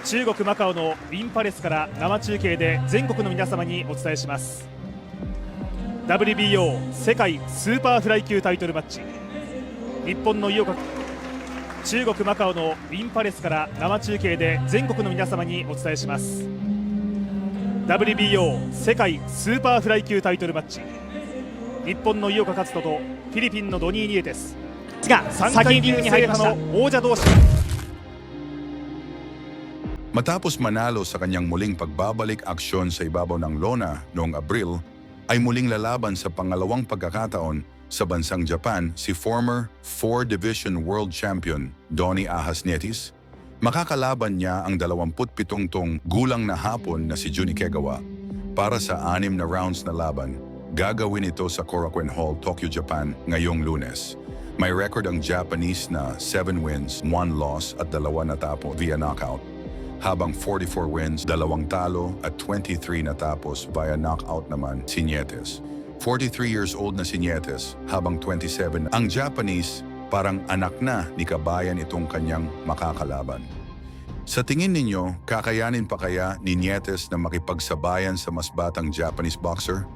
中国マカオのウィンパレスから生中継で全国の皆様にお伝えします。 WBO 世界スーパーフライ級タイトルマッチ、日本の井岡、中国マカオのウィンパレスから生中継で全国の皆様にお伝えします。 WBO 世界スーパーフライ級タイトルマッチ、日本の井岡一人とフィリピンのドニー・ニエテスが3階級制覇の王者同士。 Matapos manalo sa kanyang muling pagbabalik aksyon sa ibabaw ng lona noong Abril, ay muling lalaban sa pangalawang pagkakataon sa bansang Japan si former 4-division world champion Donnie Ahas Nietes. Makakalaban niya ang 27 gulang na Hapon na si Jun Ikegawa para sa 6 na rounds na laban. Gagawin ito sa Korakuen Hall, Tokyo, Japan ngayong Lunes. May record ang Japanese na 7 wins, 1 loss at 2 natapos via knockout. Habang 44 wins, 2 talo at 23 natapos via knockout naman si Nietes. 43 years old na si Nietes, habang 27. Ang Japanese, parang anak na ni kabayan itong kanyang makakalaban. Sa tingin ninyo, kakayanin pa kaya ni Nietes na makipagsabayan sa mas batang Japanese boxer?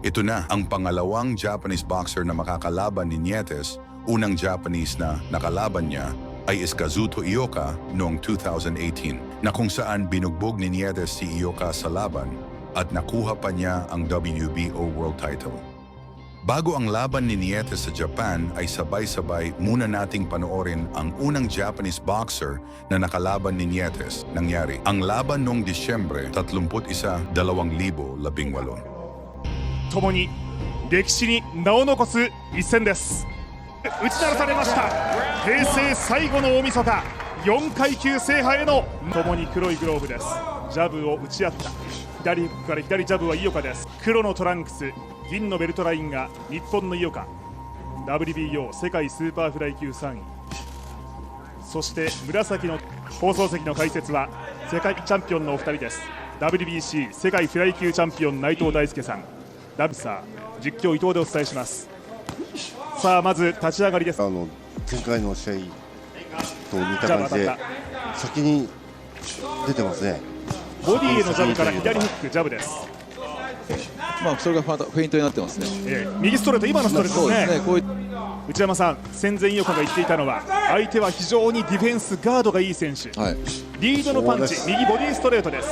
Ito na ang pangalawang Japanese boxer na makakalaban ni Nietes. Unang Japanese na nakalaban niya ay Kazuto Ioka noong 2018 na kung saan binugbog ni Nietes si Ioka sa laban at nakuha pa niya ang WBO World Title. Bago ang laban ni Nietes sa Japan ay sabay-sabay muna nating panoorin ang unang Japanese boxer na nakalaban ni Nietes. Nangyari ang laban noong Disyembre 31, 2018. 共に歴史に名を残す一戦です。打ち鳴らされました。平成最後の大晦日、4階級制覇への共に黒いグローブです。ジャブを打ち合った。左フックから左ジャブは井岡です。黒のトランクス、銀のベルトラインが日本の井岡、 WBO 世界スーパーフライ級3位。そして紫の放送席の解説は世界チャンピオンのお二人です。 WBC 世界フライ級チャンピオン内藤大輔さん、ダブサー実況伊藤でお伝えします。さあまず立ち上がりです。前回の試合と似た感じで先に出てますね。ボディへのジャブから左フックジャブです。それがフェイントになってますね。右ストレート、今のストレートですね。内山さん、戦前井岡が言っていたのは相手は非常にディフェンスガードがいい選手、リードのパンチ、右ボディストレートです。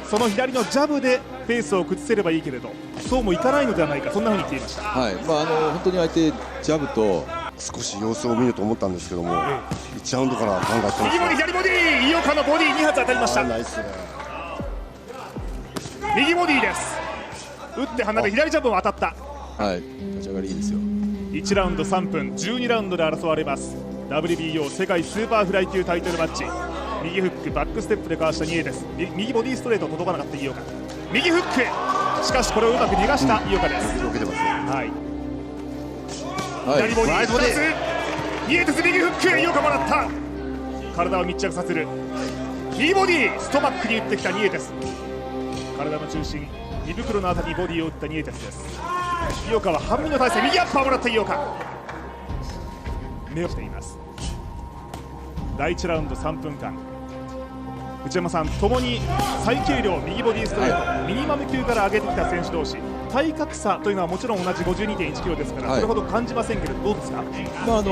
その左のジャブでペースを崩せればいいけれど、そうもいかないのではないか、そんなふうに言っていました。本当に相手ジャブと少し様子を見ると思ったんですけども、1ラウンドから考えてます。右ボディ、左ボディ、井岡のボディ2発当たりました。ナイスね。右ボディです。打って離れ左ジャブも当たった。立ち上がりいいですよ。1ラウンド3分、12ラウンドで争われます WBO 世界スーパーフライ級タイトルマッチ。右フック、バックステップでかわしたニエです。右ボディストレート届かなかった井岡、右フック、しかしこれをうまく逃がした井岡です。受けてますね。左ボディ2つ、ニエテス右フック、井岡もらった。体を密着させる右ボディ、ストバックに打ってきたニエテス。体の中心、胃袋のあたりにボディを打ったニエテスです。井岡は半身の体勢、右アッパーをもらった井岡、目をしています。第1ラウンド3分間、内山さん、ともに最軽量右ボディストレート、ミニマム級から上げてきた選手同士、体格差というのはもちろん同じ 52.1 キロですから、それほど感じませんけれど、どうですか。井岡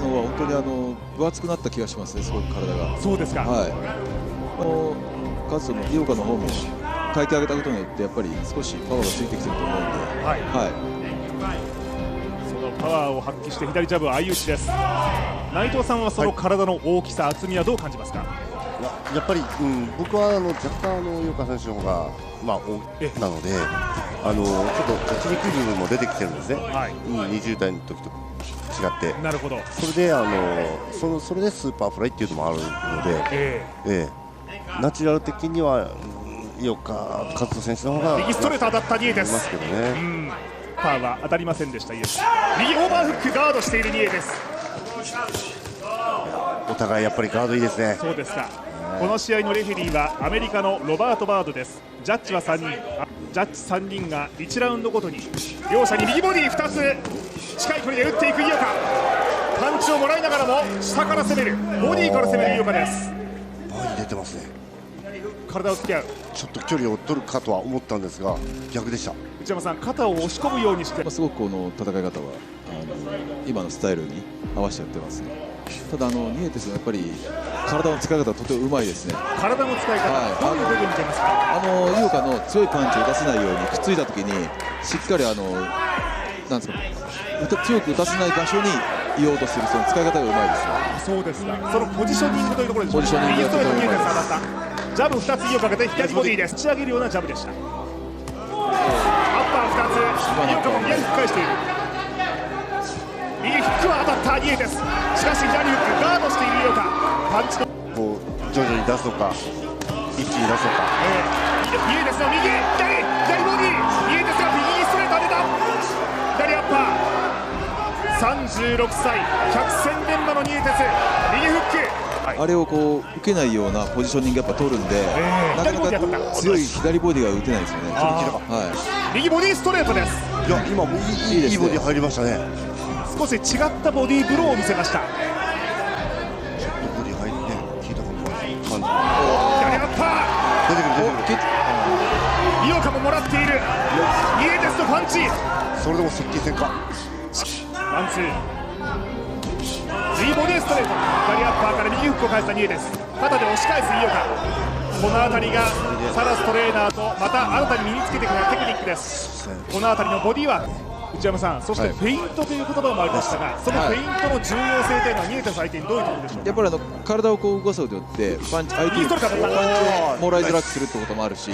の方は本当に分厚くなった気がしますね、すごく体が。そうですか。かつ井岡の方も階級上げたことによってやっぱり少しパワーがついてきてると思うので、そのパワーを発揮して左ジャブは相打ちです。内藤さんはその体の大きさ、厚みはどう感じますか。やっぱり、僕は若干井岡選手の方が大なので、ちょっと打ちにくい部分も出てきてるんですね。20代の時と違って。なるほど。それでそれでスーパーフライっていうのもあるので、ナチュラル的には井岡一人選手の方が右ストレート当たったニエテスますけどね。パーは当たりませんでした。イエス、右オーバーフックガードしているニエテス。お互いやっぱりガードいいですね。そうですか。この試合のレフェリーはアメリカのロバート・バードです。ジャッジは3人、ジャッジ3人が1ラウンドごとに両者に右ボディ2つ近い距離で打っていく井岡、パンチをもらいながらも下から攻める、ボディから攻める井岡です。前に出てますね。体を突き合う。ちょっと距離を取るかとは思ったんですが逆でした。内山さん、肩を押し込むようにして、すごくこの戦い方は今のスタイルに合わせてやってますね。ただニエテスのやっぱり体の使い方はとてもうまいですね。体の使い方、はいどういう部分に出ますか？井岡の強いパンチを出せないようにくっついた時にしっかりなんですか、強く打たせない場所にいようとするその使い方がうまいですね。そうですか。そのポジショニングというところでしょうか。ポジショニング右ストレートにがとてもうまい当たった。ジャブ2つ、井をかけて左ボディです。打ち上げるようなジャブでした。アッパー2つ、井岡も左に返している。右フックは当たったニエテス。しかし左フックガードしている井岡。パンチのこう徐々に出すのか一気に出すのか。ニエテスの右左ボディ。ニエテスが右ストレート当てた。左アッパー。36歳百戦錬磨のニエテス、右フック。あれをこう受けないようなポジショニングやっぱ取るんで、なかなか強い左ボディが打てないですよね。右ボディストレートです。いや今もいいボディ入りましたね。少し違ったボディーブローを見せました。ボディ入って聞いたことない感じ。左アッパ出てくる。ー。井岡ももらっている。ニエテスのパンチ。それでも接近戦か。ワンツー。右ボディストレート。左アッパーから右フックを返したニエテス。肩で押し返す井岡。この辺りがサラストレーナーとまた新たに身につけてきたテクニックです。この辺りのボディは内山さん、そしてフェイントという言葉もありましたが、そのフェイントの重要性というのはニエテス相手にどういうところでしょうか。やっぱり体をこう動かすことによって相手にパンチをもらいづらくするってこともあるし、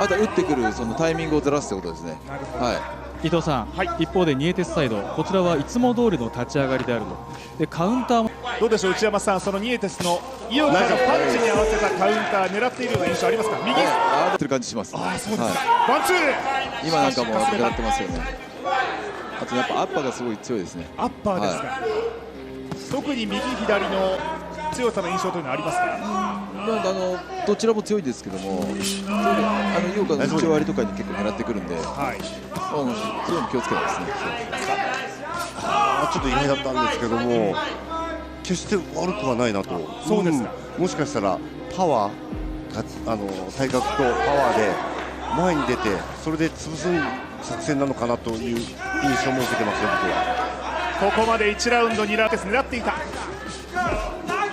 あとは打ってくるそのタイミングをずらすってことですね。伊藤さん、一方でニエテスサイド、こちらはいつも通りの立ち上がりであると。でカウンターもどうでしょう、内山さん、そのニエテスの井岡のパンチに合わせたカウンター狙っているような印象ありますか。右当てる感じします。そうですか。ワンツー。今なんかも狙ってますよね。あとやっぱアッパーがすごい強いですね。アッパーですか。特に右左の強さの印象というのはありますか。なんかどちらも強いですけども、井岡の内割りとかに結構狙ってくるんで、そういうの気をつけないですね。ちょっと意外だったんですけども、決して悪くはないなと。そうですか。もしかしたらパワーが体格とパワーで前に出て、それで潰す作戦なのかなという印象も受けてますよ、僕は。ここまで1ラウンド2ラウンド狙っていた。こ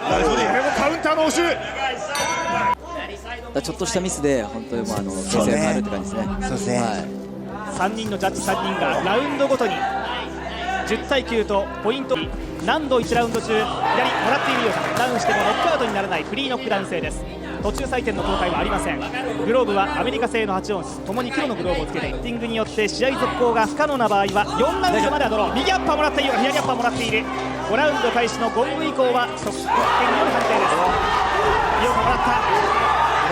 れもカウンターの応酬。ちょっとしたミスで本当にもう形勢が変わるって感じですね。そうですね。3人のジャッジ3人がラウンドごとに10対9とポイント何度1ラウンド中左もらっているようなダウンしてもノックアウトにならないフリーノックダウン制です。途中採点の公開はありません。グローブはアメリカ製の8オンス、ともに黒のグローブをつけてヒッティングによって試合続行が不可能な場合は4ラウンドまではドロー。右アッパーもらっているような左アッパーもらっている。5ラウンド開始のゴング以降は得点による判定です。井岡もらった。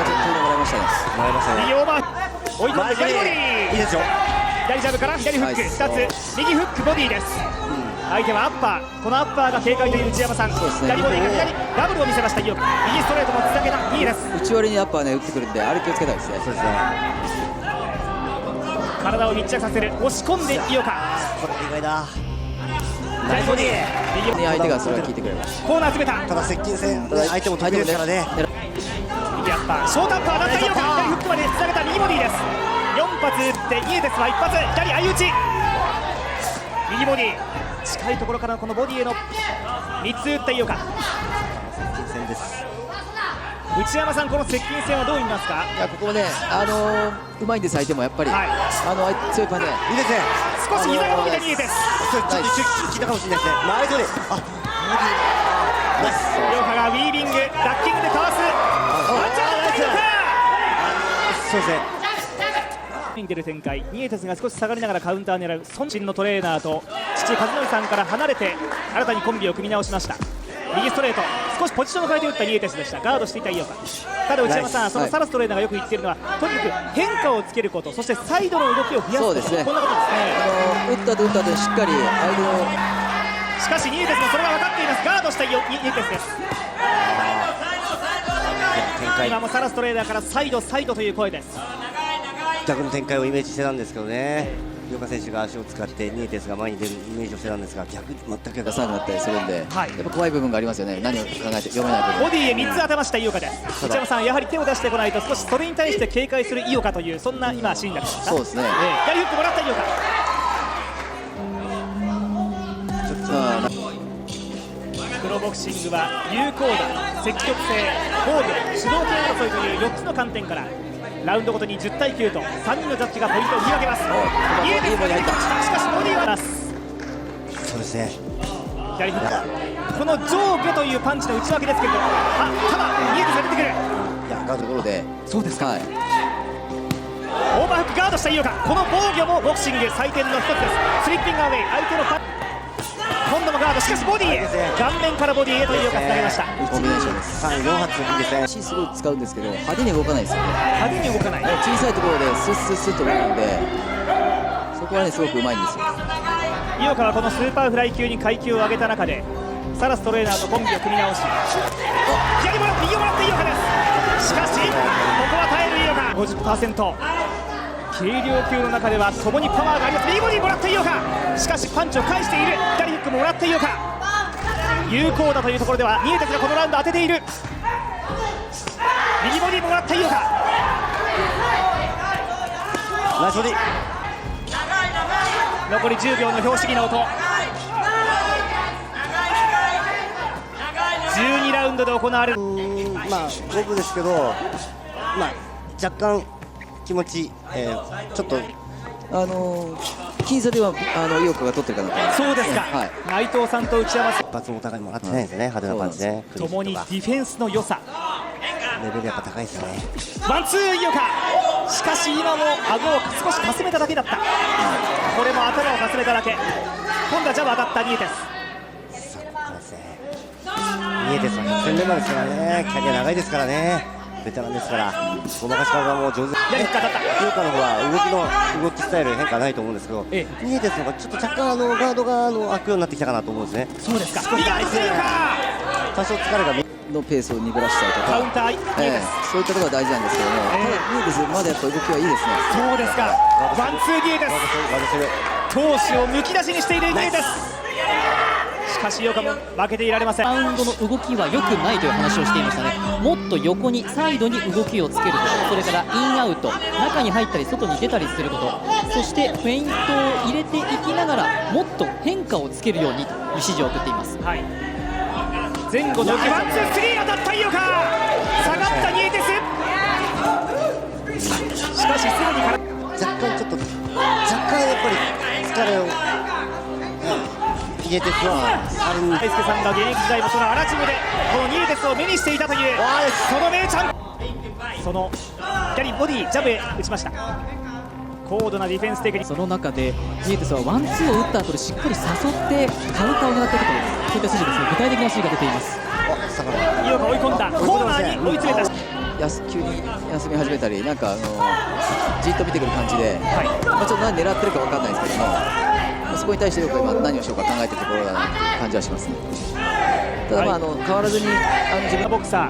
ちょっともらいましたね。もらいましたね。右オーバー追い込んで左ボディ。いいですよ。左ジャブから左フック2つ、右フックボディです。相手はアッパー、このアッパーが警戒という内山さん。左ボディが左ダブルを見せました井岡。右ストレートもつなげた2位です。内割りにアッパーね打ってくるんで、あれ気をつけたいですね。そうですね。体を密着させる、押し込んで井岡。これ意外だ。左ボディ、右相手がそれは聞いてくれました。コーナー詰めた。ただ接近戦相手も得意ですからね。右アッパー、ショートアッパーだった井岡。左フックまでつなげた右ボディです。4発打ってニエテスは1発左相打ち。右ボディ近いところからこのボディへの3つ打った井岡。接近戦です。内山さん、この接近戦はどう見ますか。いやここもねうまいんです相手もやっぱり、強いパンチいいですね。少し膝が伸びたニエテス。ちょっと聞いたかもしれないですね。前で井岡がウィービングダッキングでかわす。そうですね。に出る展開、ニエテスが少し下がりながらカウンターを狙う。孫振のトレーナーと父和則さんから離れて新たにコンビを組み直しました。右ストレート、少しポジションを変えて打ったニエテスでした。ガードしていた井岡。ただ内山さん、そのサラストレーナーがよく言っているのは、とにかく変化をつけること、そしてサイドの動きを増やすこと、そうですね。こんなことですね。打ったでしっかり相手の。しかしニエテスもそれが分かっています。ガードしたニエテスです。今もサラストレーナーからサイドという声です。逆の展開をイメージしてたんですけどね。井岡選手が足を使ってニエテスが前に出るイメージをしてたんですが、全く逆出さなくなったりするんで、はいやっぱ怖い部分がありますよね。何を考えて読めない部分。ボディへ3つ当てました井岡です。内山さん、やはり手を出してこないと少しそれに対して警戒する井岡という、そんな今シーンだったんですか。そうですね。左フックもらった井岡。プロボクシングは有効打、積極性、防御、主導権争いという4つの観点からラウンドごとに10対9と3人のジャッジがポイントを振り分けます。イエテスが出てきました。しかしボディはそうですね。左フック、この上下というパンチの内訳ですけれども、ただイエテスが出てくる。いや、ガードところで。そうですか。はい。オーバーフックガードした井岡、この防御もボクシング採点の一つです。スリッピングアウェイ、相手の今度もガード、しかしボディへ、顔面からボディへという井岡つなげました。コンビネーションです。3、4発いいですね。足すごい使うんですけど、派手に動かないですよね。派手に動かない。小さいところでスッスッスッと動くんで、そこはねすごくうまいんですよ。井岡はこのスーパーフライ級に階級を上げた中でサラストレーナーとコンビを組み直し、左もらって右をもらって井岡です。しかしここは耐える井岡 50%。軽量級の中では共にパワーがあります。右ボディもらった井岡、しかしパンチを返している。左フックももらった井岡、有効だというところではニエテスがこのラウンド当てている。右ボディももらった井岡、ナイスボディ。残り10秒の標識の音。12ラウンドで行われる。まあ五分ですけど、まあ若干気持ち、ちょっと僅差では井岡が取ってるかなと思います。そうですか、はい。内藤さんと内山さん、一発もお互いもらってないんですよね、派手なパンチね。共にディフェンスの良さ、レベルやっぱ高いですよね。ワンツー井岡、しかし今も顎を少しかすめただけだった。これも頭をかすめただけ。今度はジャブ当たったニエテス。さあここからですね。ニエテスは1戦目ですからね、キャリア長いですからね。ベテランですから、ごまかし方がもう上手。左フック当たった。井岡の方は動きスタイル変化ないと思うんですけど、ニエテスの方がちょっと若干ガードが開くようになってきたかなと思うんですね。そうですか。少し相手多少疲れがのペースを鈍らしたりとか、カウンターニエテス、そういったことが大事なんですけども、ただニエテスまだやっぱ動きはいいですね。そうですか。ワンツーニエテス、闘志をむき出しにしているニエテス。しかし井岡も負けていられません。ラウンドの動きは良くないという話をしていましたね。もっと横にサイドに動きをつけること、それからインアウト、中に入ったり外に出たりすること、そしてフェイントを入れていきながらもっと変化をつけるようにという指示を送っています。はい、前後のワンツースリー当たった井岡、下がったニエテス。しかしすぐに若干ちょっとやっぱり疲れをニエテスはあるん大輔さんが現役時代もそのアラジムでこのニエテスを目にしていたというその名ちゃん、その左ボディジャブへ打ちました。高度なディフェンステクニック。その中でニエテスはワンツーを打った後でしっかり誘ってカウンターを狙っていくという、そういった指示ですね。具体的な指示が出ています。井岡追い込んだ、コーナーに追い詰めた。急に休み始めたり、なんかじっと見てくる感じで、ちょっと何狙ってるか分かんないですけども、そこに対して僕は今何をしようか考えているところだなという感じはしますね。ただ、変わらずに自分ボクサー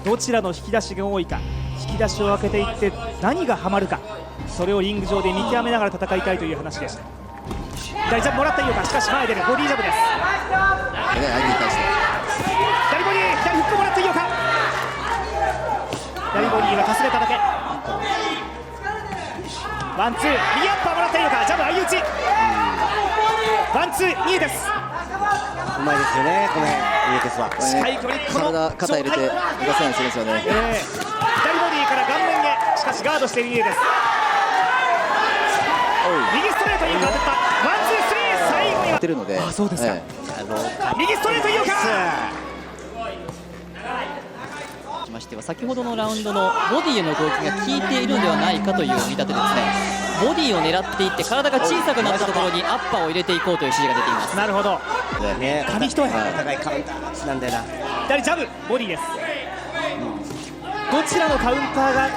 どちらの引き出しが多いか、引き出しを開けていって何がハマるか、それをリング上で見極めながら戦いたいという話でした。左ジャブもらった井岡、しかし前出るボディジャブです。相手に対して左ボディ、左フックもらった井岡、左ボディがかすれただけ。ワンツー右アッパーもらった井岡、ジャブ相打ち、ワンツーニエテス、うまいですよね、この辺ニエテスは。近い距離、この肩入れて出さないですよね。左ボディから顔面へ、しかしガードしているニエテス。右ストレート井岡当たった、ワンツースリー、最後にはてるので、そうですか。右ストレート井岡。しましては先ほどのラウンドのボディへの動きが効いているのではないかという見立てですね。ボディを狙っていって体が小さくなったところにアッパーを入れていこうという指示が出ています。なるほど。ね、紙一重。お互いカウンターなんだよな。左ジャブボディです。どちらのカウンターが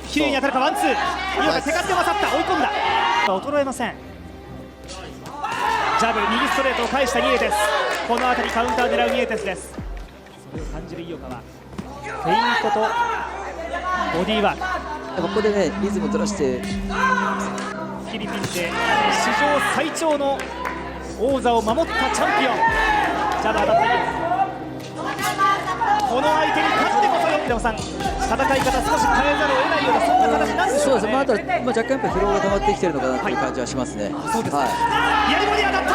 綺麗に当たるか。ワンツー、井岡手数で勝った、追い込んだ、衰えません。ジャブ右ストレートを返したニエテス、この辺りカウンターを狙うニエテスです。それを感じる井岡はフェイントとボディーワーク。ここでねリズム取らしてフィリピンで史上最長の王座を守ったチャンピオン。ジャブ当たっている。この相手に勝ってこそよ、でもさん、戦い方少し変えざるを得ないようなそんな形なんでしょうかね。そうですね、ただ、若干やっぱり疲労が溜まってきてるのかなという感じはしますね。そうです、はい、左ボディ当たった。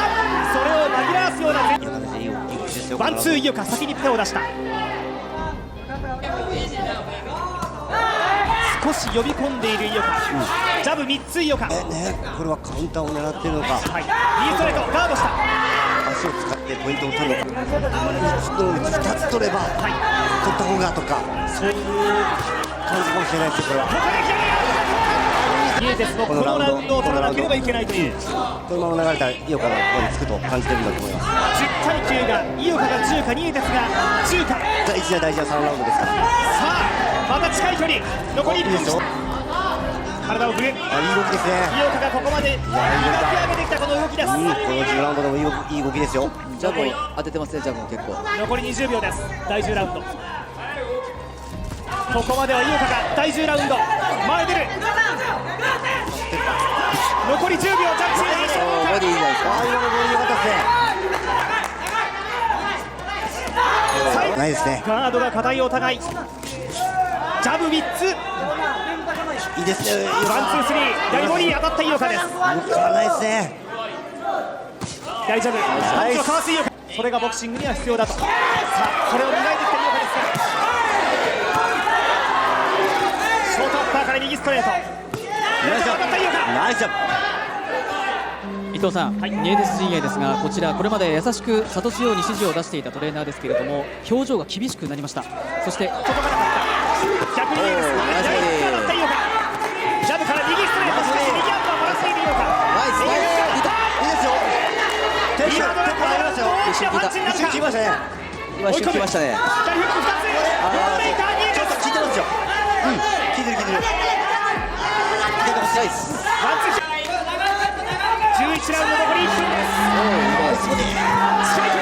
それを紛らわすようなワンツー井岡、先に手を出した。少し呼び込んでいる井岡、ジャブ3つ井岡、これはカウンターを狙っているのか、はい、右ストレートガードした。足を使ってポイントを取るのか、2つ取れば、取った方がとか、そういう感じかもしれないですよ、これは。ニエテスもこのラウンドを取らなければいけないという、このまま流れたら井岡の方につくと感じているんだと思います。10対9が井岡が10か、ニエテスが10か。大事な大事な3ラウンドですから。さあ、また近い距離、残り1分。体を振る、いい動きですね。井岡がここまで磨き上げてきたこの動きです。この10ラウンドでもいい動きですよ。ジャブを当ててますね、ジャブも結構。残り20秒です、第10ラウンド。ここまでは井岡が第10ラウンド、前出る。残り10秒、ジャッジボディいいじゃないですか。今のボディ良かったですね。ないですね。ガードが硬いお互い。ジャブ3つ。いいですね。ワンツースリー、左ボディ当たった井岡です。ないですね。大丈夫、パンチをかわす井岡。それがボクシングには必要だと。さあ、それを磨いてきた井岡ですから。ショートアッパーから右ストレート。ナイスジャブ。伊藤さん、ニエテス陣営ですが、こちらこれまで優しく諭すように指示を出していたトレーナーですけれども、表情が厳しくなりました。そして届かなかった。逆に右ストレート、当たった井岡。ジャブから右ストレート、しかし右アッパーもらっている井岡。ナイス。いいですよ。今のところ大きなパンチになるか。来ましたね。今一瞬来ましたね。左フック2つ。ちょっと効いてますよ。効いてる。ナイス。ワンツー11ラウンド残り1分です。近い距離。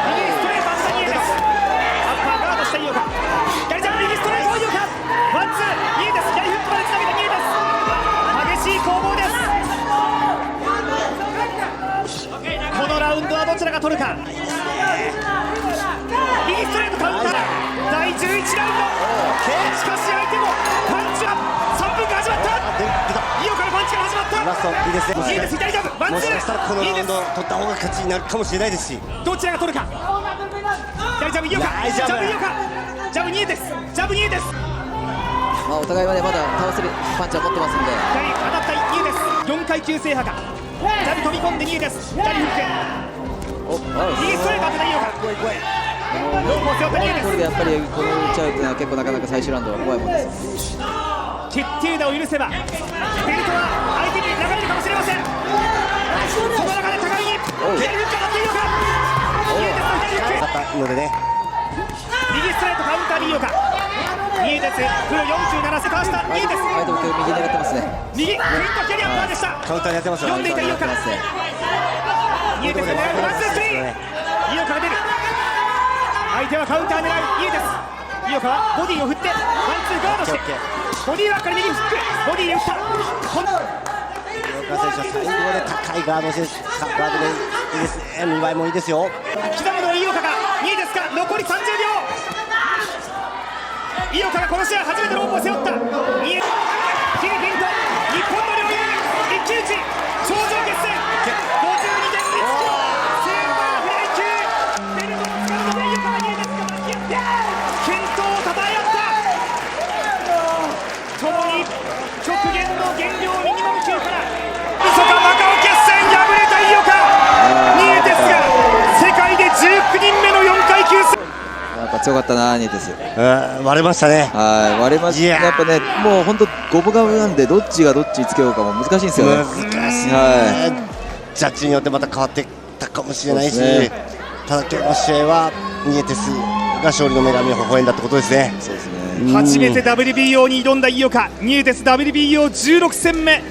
右ストレート当たったニエテス。アッパーガードした井岡。左ジャブ右ストレート井岡。ワンツーニエテス、左フックまでつなげたニエテス。激しい攻防です。このラウンドはどちらが取るか。右ストレートカウンター。第11ラウンド。しかし相手もパンチは3分が始まった。井岡のパンチが始まった。ラストいいですね。いいです、左ジャブ、ワンツー。もしかしたらこのラウンド取った方が勝ちになるかもしれないですし、どちらが取るか。左ジャブ井岡、ジャブ井岡、ジャブニエテス、ジャブニエテス。まあお互いはね、まだ倒せるパンチは持ってますんで。左当たったニエテス、4階級制覇か。ジャブ飛び込んでニエテス、左フック。右ストレート当てた井岡。ロープを背負ったニエテス。これでやっぱりこの打ち合うというのは結構なかなか最終ラウンドは怖いもんです。決定打を許せばベルトは相手に流れるかもしれません。その中で高木に左フック当たって井岡。ニエテスの左フック。勝ったのでね。右ストレートカウンターに井岡。ニエテスプロ47世かわしたニエテス。相手も右狙ってますね。右クイッと左アッパーでした。カウンターやってますよ。読んでいた井岡。ニエテスが狙うワンツースリー。井岡が出る。相手はカウンター狙うニエテス。井岡はボディを振ってワンツーガードしてボディーワークから右フック、ボディで打った。井岡選手は最後まで高いガードです。ガードでいいですね。見栄えもいいですよ。刻むのは井岡かニエテスか。残り30秒。井岡がこの試合初めてロープを背負った。フィリピンと日本の両雄一騎打ち、頂上決戦。52点につきスーパーフライ級ベルトをつかむので井岡がニエテスが巻き合って健闘をたたえ合った。共に極限の減量ミニマム級から大晦日マカオ決戦敗れた井岡。ニエテスが世界で19人目の4階級制。やっぱ強かったな、ニエテス。割れましたね。はい、割れました。やっぱね、もう本当五分五分なんで、どっちがどっちにつけようかも難しいんですよね。難しい。ジャッジによってまた変わってたかもしれないし、ただ今日の試合はニエテスが勝利の女神を微笑んだってことですね。そうですね。初めて WBO に挑んだ井岡。ニエテス WBO 16戦目。